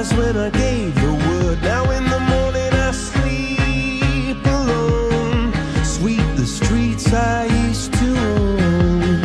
eyes when I gave the word. Now in the morning I sleep alone. Sweep the streets I used to own.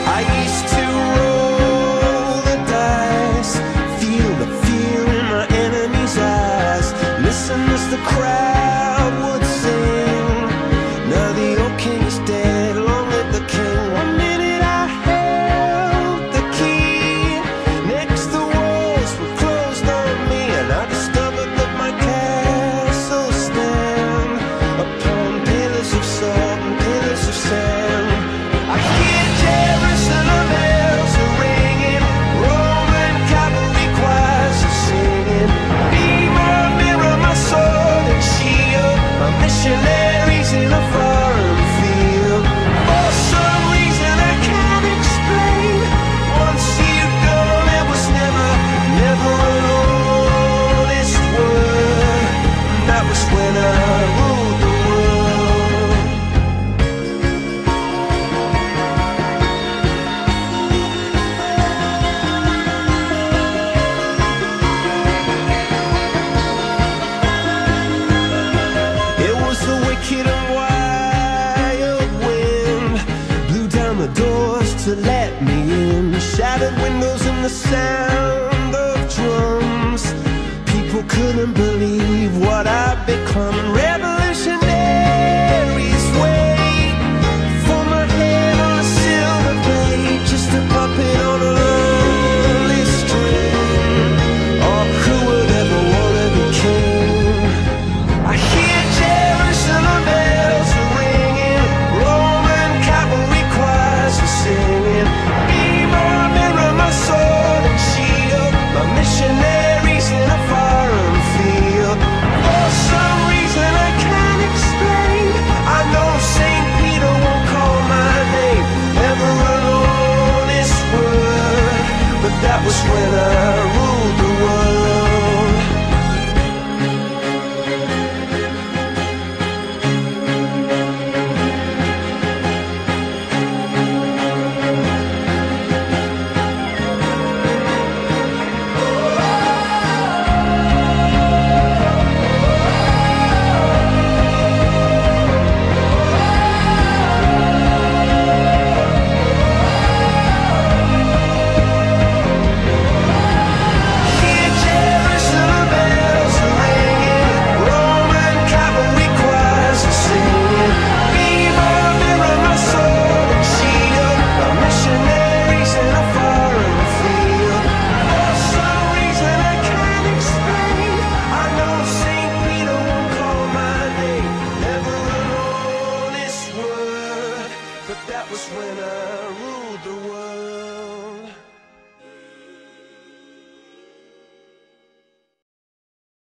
I used to roll the dice, feel the fear in my enemy's eyes, listen as the crowd would sing. Now the old king is dead, long live the king. One minute I held the key, next the walls were closed on me, and I discovered that my castle stand upon pillars of salt and pillars of sand. I hear Jerusalem bells are ringing, Roman cavalry choirs are singing. Be my mirror, my sword and shield, my missionaries in a foreign field. For some reason I can't explain, once you've gone it was never, never an honest word. And that was when I ruled the world. It was the wicked and wild wind, blew down the doors to let me in, shattered windows and the sound